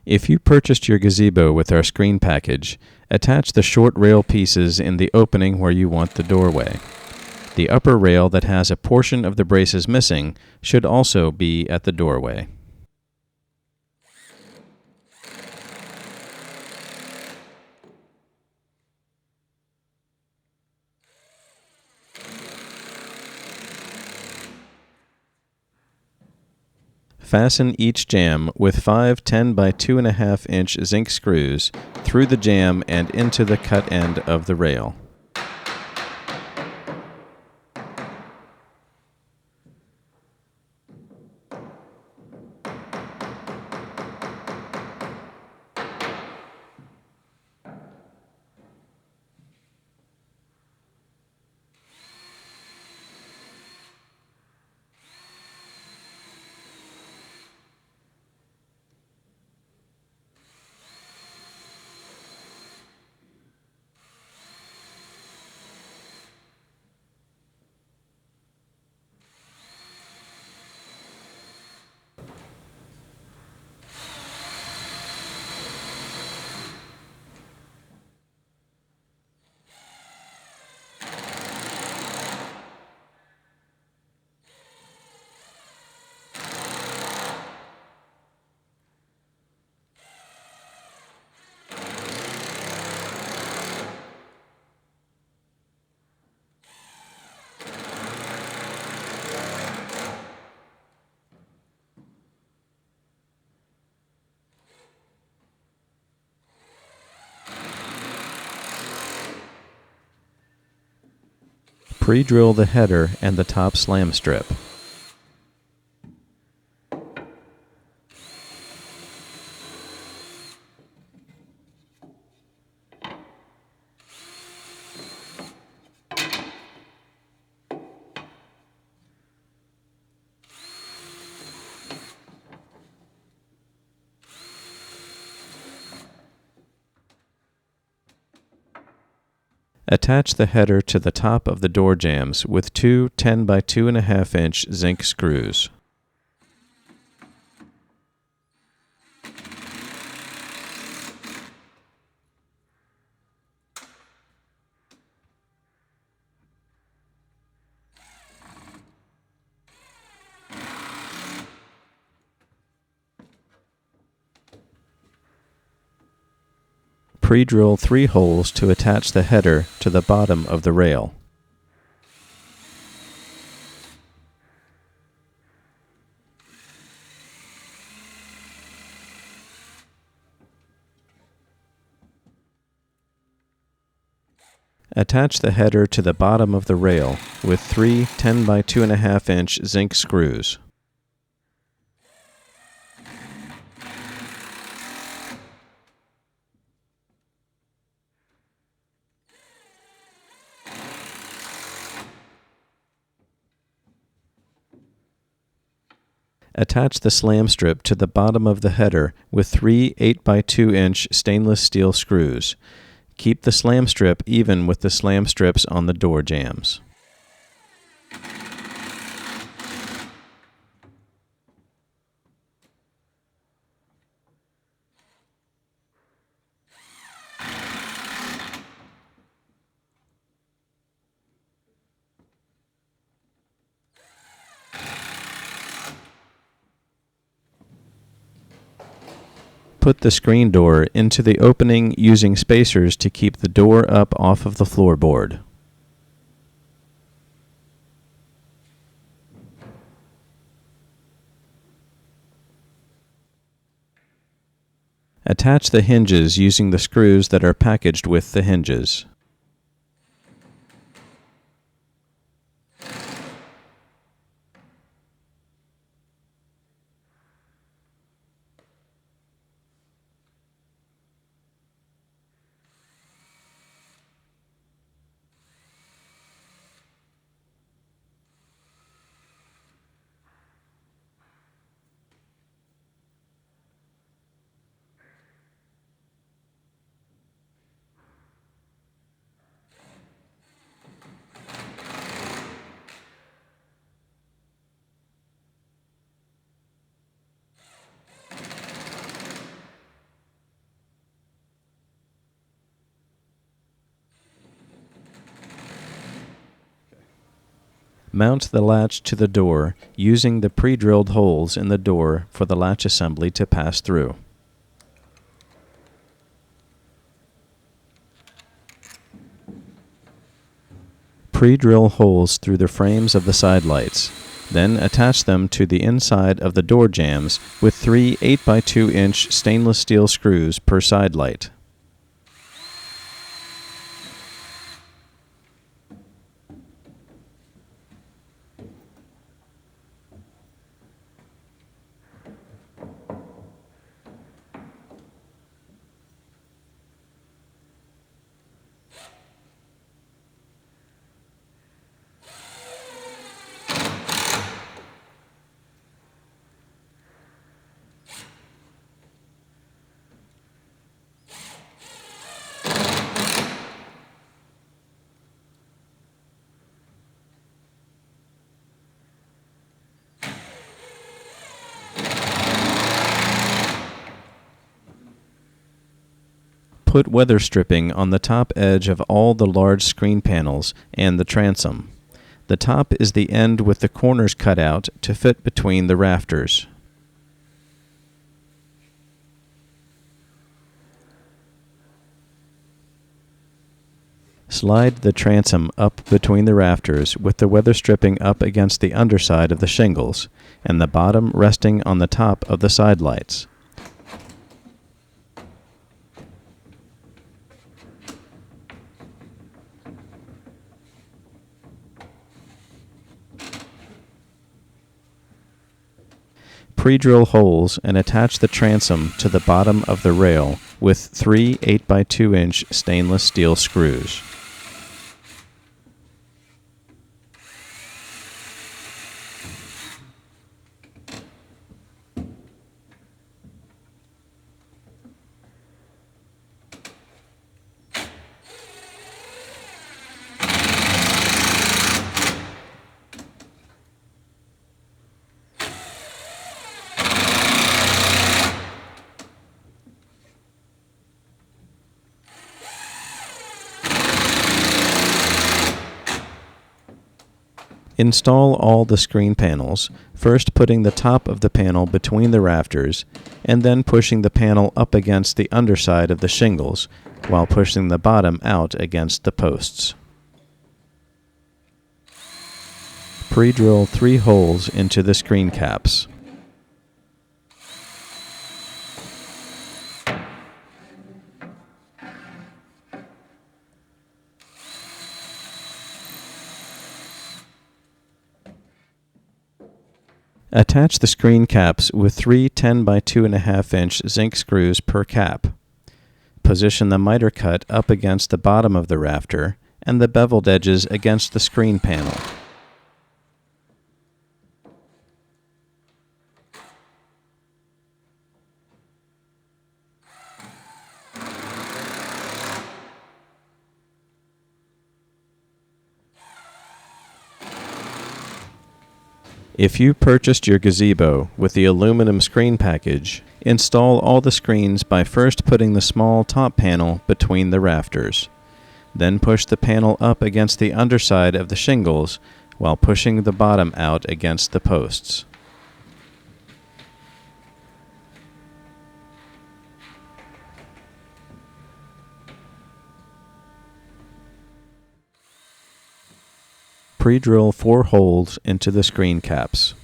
If you purchased your gazebo with our screen package, attach the short rail pieces in the opening where you want the doorway. The upper rail that has a portion of the braces missing should also be at the doorway. Fasten each jamb with 5 10 by 2.5 inch zinc screws through the jamb and into the cut end of the rail. Pre-drill the header and the top slam strip. Attach the header to the top of the door jambs with 2 10 by 2.5 inch zinc screws. Pre-drill 3 holes to attach the header to the bottom of the rail. Attach the header to the bottom of the rail with 3 10 by 2.5 inch zinc screws. Attach the slam strip to the bottom of the header with 3 8 by 2 inch stainless steel screws. Keep the slam strip even with the slam strips on the door jambs. Put the screen door into the opening using spacers to keep the door up off of the floorboard. Attach the hinges using the screws that are packaged with the hinges. Mount the latch to the door using the pre-drilled holes in the door for the latch assembly to pass through. Pre-drill holes through the frames of the side lights. Then attach them to the inside of the door jambs with 3 8x2-inch stainless steel screws per side light. Put weather stripping on the top edge of all the large screen panels and the transom. The top is the end with the corners cut out to fit between the rafters. Slide the transom up between the rafters with the weather stripping up against the underside of the shingles and the bottom resting on the top of the side lights. Pre-drill holes and attach the transom to the bottom of the rail with 3 8x2-inch stainless steel screws. Install all the screen panels, first putting the top of the panel between the rafters, and then pushing the panel up against the underside of the shingles, while pushing the bottom out against the posts. Pre-drill 3 holes into the screen caps. Attach the screen caps with 3 10x2.5-inch zinc screws per cap. Position the miter cut up against the bottom of the rafter and the beveled edges against the screen panel. If you purchased your gazebo with the aluminum screen package, install all the screens by first putting the small top panel between the rafters. Then push the panel up against the underside of the shingles while pushing the bottom out against the posts. Pre-drill 4 holes into the screen caps.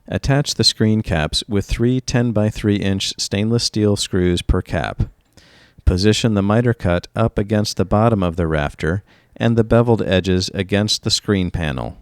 Attach the screen caps with 3 10x3-inch stainless steel screws per cap. Position the miter cut up against the bottom of the rafter and the beveled edges against the screen panel.